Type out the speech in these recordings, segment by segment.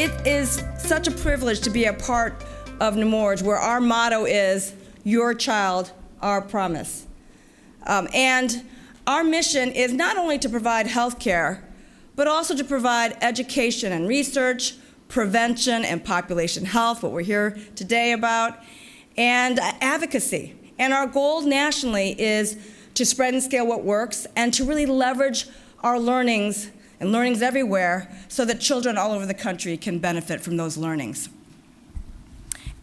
It is such a privilege to be a part of Nemours, where our motto is, your child, our promise. And our mission is not only to provide health care, but also to provide education and research, prevention and population health, what we're here today about, and advocacy. And our goal nationally is to spread and scale what works and to really leverage our learnings and learnings everywhere so that children all over the country can benefit from those learnings.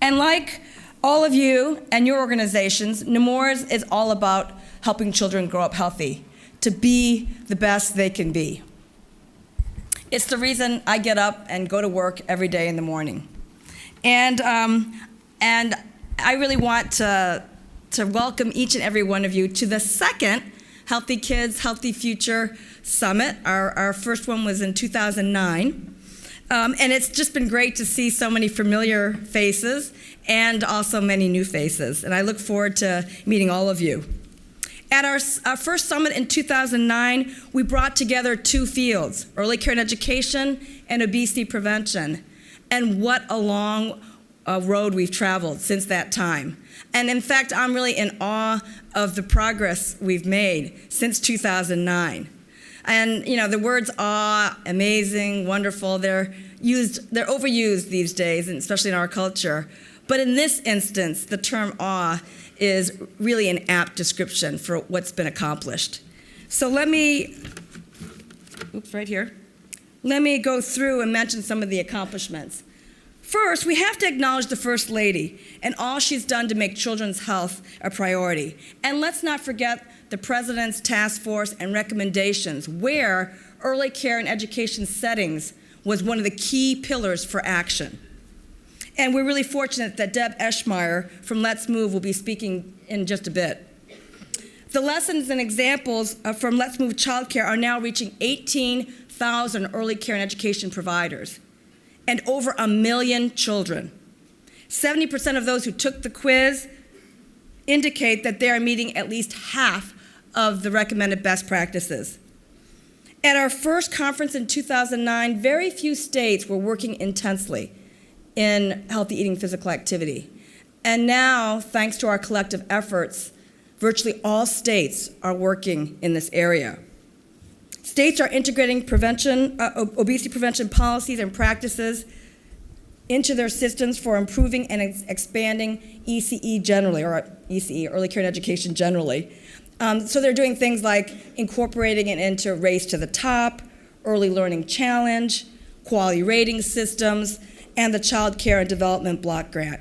And like all of you and your organizations, Nemours is all about helping children grow up healthy, to be the best they can be. It's the reason I get up and go to work every day in the morning. And I really want to welcome each and every one of you to the second Healthy Kids, Healthy Future Summit. Our first one was in 2009. And it's just been great to see so many familiar faces and also many new faces. And I look forward to meeting all of you. At our first summit in 2009, we brought together two fields, early care and education and obesity prevention. And what a long road we've traveled since that time. And in fact, I'm really in awe of the progress we've made since 2009. And you know, the words awe, amazing, wonderful, they're overused these days, and especially in our culture. But in this instance, the term awe is really an apt description for what's been accomplished. So let me go through and mention some of the accomplishments. First, we have to acknowledge the First Lady and all she's done to make children's health a priority. And let's not forget the President's task force and recommendations, where early care and education settings was one of the key pillars for action. And we're really fortunate that Deb Eschmeyer from Let's Move will be speaking in just a bit. The lessons and examples from Let's Move Childcare are now reaching 18,000 early care and education providers and over 1 million children. 70% of those who took the quiz indicate that they are meeting at least half of the recommended best practices. At our first conference in 2009, very few states were working intensely in healthy eating, physical activity. And now, thanks to our collective efforts, virtually all states are working in this area. States are integrating obesity prevention policies and practices into their systems for improving and expanding ECE generally, or ECE, early care and education generally. So they're doing things like incorporating it into Race to the Top, Early Learning Challenge, quality rating systems, and the Child Care and Development Block Grant.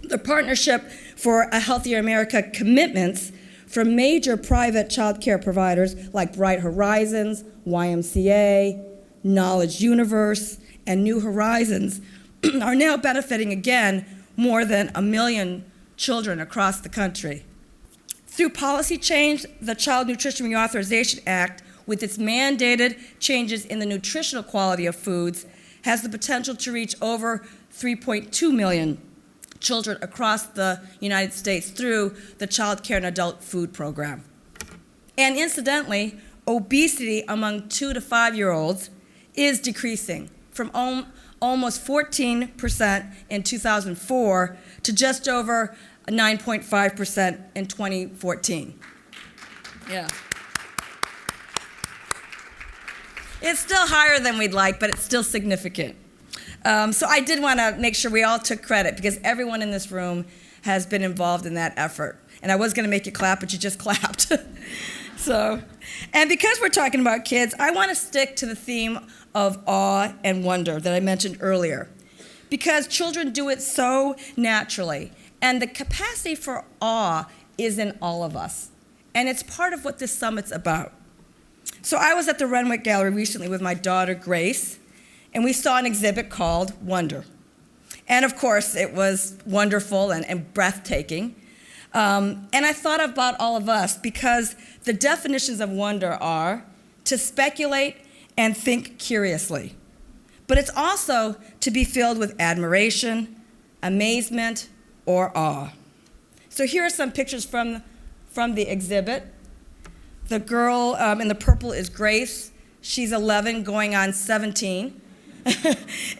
The Partnership for a Healthier America commitments from major private child care providers like Bright Horizons, YMCA, Knowledge Universe, and New Horizons are now benefiting, again, more than 1 million children across the country. Through policy change, the Child Nutrition Reauthorization Act, with its mandated changes in the nutritional quality of foods, has the potential to reach over 3.2 million children across the United States through the Child Care and Adult Food Program. And incidentally, obesity among 2 to 5-year-olds is decreasing from almost 14% in 2004 to just over 9.5% in 2014. Yeah. It's still higher than we'd like, but it's still significant. So I did want to make sure we all took credit, because everyone in this room has been involved in that effort. And I was going to make you clap, but you just clapped. And because we're talking about kids, I want to stick to the theme of awe and wonder that I mentioned earlier, because children do it so naturally. And the capacity for awe is in all of us. And it's part of what this summit's about. So I was at the Renwick Gallery recently with my daughter, Grace, and we saw an exhibit called Wonder. And of course, it was wonderful and breathtaking. And I thought about all of us, because the definitions of wonder are to speculate and think curiously. But it's also to be filled with admiration, amazement, or awe. So here are some pictures from the exhibit. The girl in the purple is Grace. She's 11, going on 17.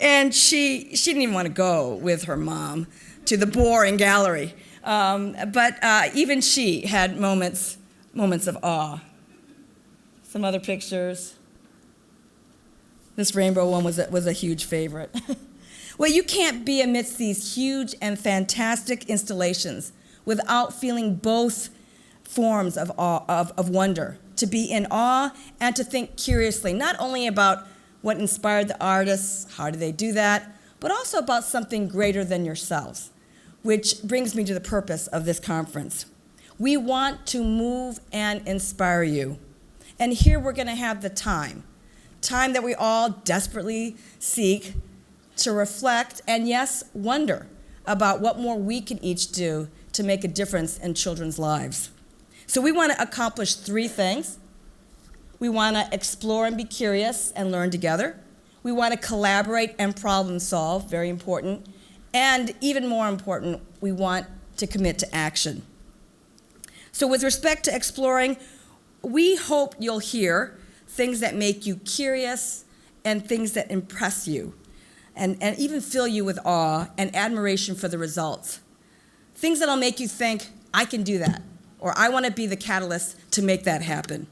And she didn't even want to go with her mom to the boring gallery. But even she had moments of awe. Some other pictures. This rainbow one was a huge favorite. Well, you can't be amidst these huge and fantastic installations without feeling both forms of awe, of wonder, to be in awe and to think curiously, not only about what inspired the artists, how do they do that, but also about something greater than yourselves, which brings me to the purpose of this conference. We want to move and inspire you. And here we're going to have the time that we all desperately seek to reflect and, yes, wonder about what more we can each do to make a difference in children's lives. So we want to accomplish 3 things. We want to explore and be curious and learn together. We want to collaborate and problem solve, very important. And even more important, we want to commit to action. So with respect to exploring, we hope you'll hear things that make you curious and things that impress you and even fill you with awe and admiration for the results. Things that'll make you think, I can do that, or I want to be the catalyst to make that happen.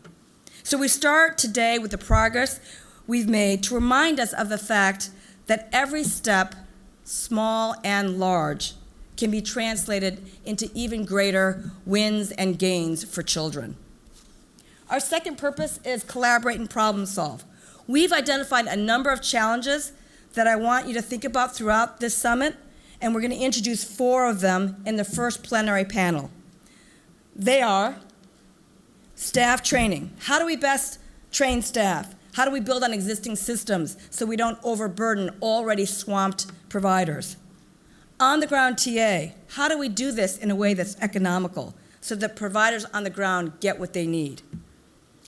So we start today with the progress we've made to remind us of the fact that every step, small and large, can be translated into even greater wins and gains for children. Our second purpose is collaborate and problem solve. We've identified a number of challenges that I want you to think about throughout this summit, and we're going to introduce 4 of them in the first plenary panel. They are staff training. How do we best train staff? How do we build on existing systems so we don't overburden already swamped providers? On-the-ground TA. How do we do this in a way that's economical so that providers on the ground get what they need?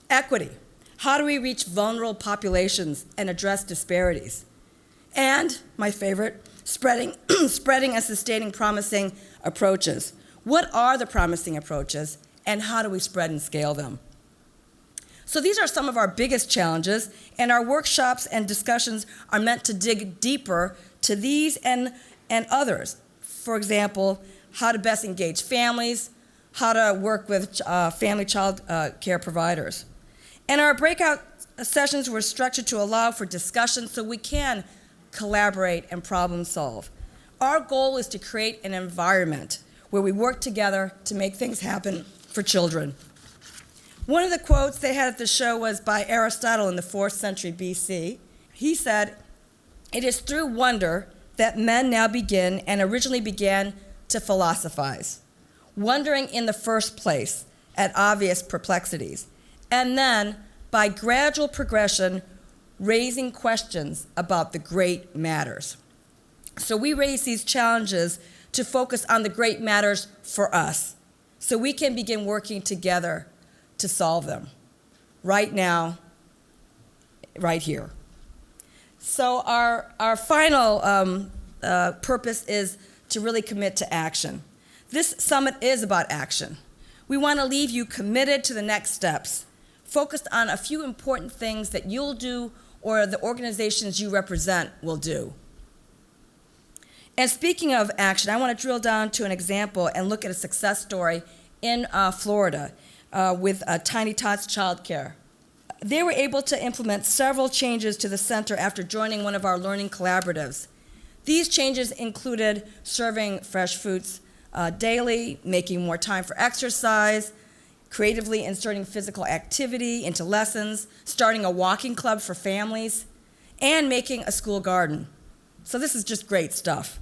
Equity. How do we reach vulnerable populations and address disparities? And, my favorite, spreading and sustaining promising approaches. What are the promising approaches, and how do we spread and scale them? So these are some of our biggest challenges, and our workshops and discussions are meant to dig deeper to these and others. For example, how to best engage families, how to work with family child care providers. And our breakout sessions were structured to allow for discussion so we can collaborate and problem solve. Our goal is to create an environment where we work together to make things happen for children. One of the quotes they had at the show was by Aristotle in the 4th century BC. He said, "It is through wonder that men now begin and originally began to philosophize, wondering in the first place at obvious perplexities, and then by gradual progression raising questions about the great matters." So we raise these challenges to focus on the great matters for us, so we can begin working together to solve them, right now, right here. So our final purpose is to really commit to action. This summit is about action. We want to leave you committed to the next steps, focused on a few important things that you'll do or the organizations you represent will do. And speaking of action, I want to drill down to an example and look at a success story in Florida with Tiny Tots childcare. They were able to implement several changes to the center after joining one of our learning collaboratives. These changes included serving fresh foods daily, making more time for exercise, creatively inserting physical activity into lessons, starting a walking club for families, and making a school garden. So this is just great stuff.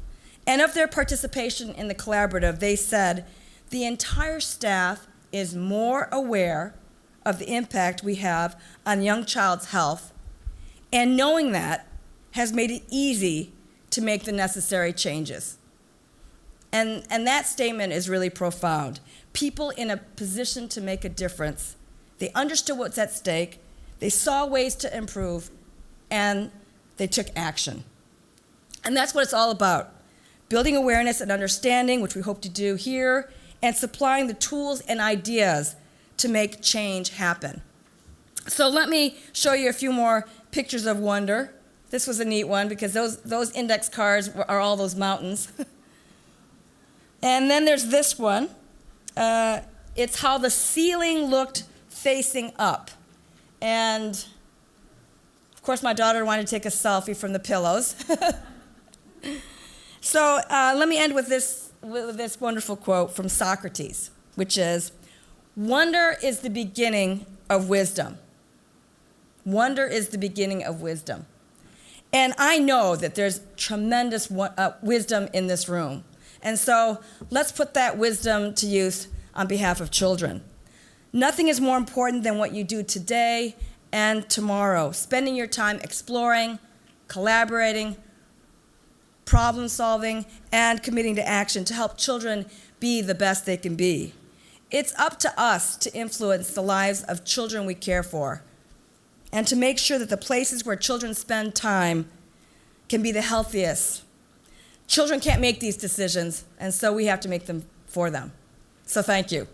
And of their participation in the collaborative, they said, the entire staff is more aware of the impact we have on young child's health, and knowing that has made it easy to make the necessary changes. And that statement is really profound. People in a position to make a difference, they understood what's at stake, they saw ways to improve, and they took action. And that's what it's all about. Building awareness and understanding, which we hope to do here, and supplying the tools and ideas to make change happen. So let me show you a few more pictures of wonder This was a neat one because those index cards are all those mountains. And then there's this one. It's how the ceiling looked facing up. And, of course, my daughter wanted to take a selfie from the pillows. So let me end with this wonderful quote from Socrates, which is, "Wonder is the beginning of wisdom." Wonder is the beginning of wisdom. And I know that there's tremendous wisdom in this room. And so let's put that wisdom to use on behalf of children. Nothing is more important than what you do today and tomorrow. Spending your time exploring, collaborating, problem solving, and committing to action to help children be the best they can be. It's up to us to influence the lives of children we care for and to make sure that the places where children spend time can be the healthiest. Children can't make these decisions, and so we have to make them for them. So thank you.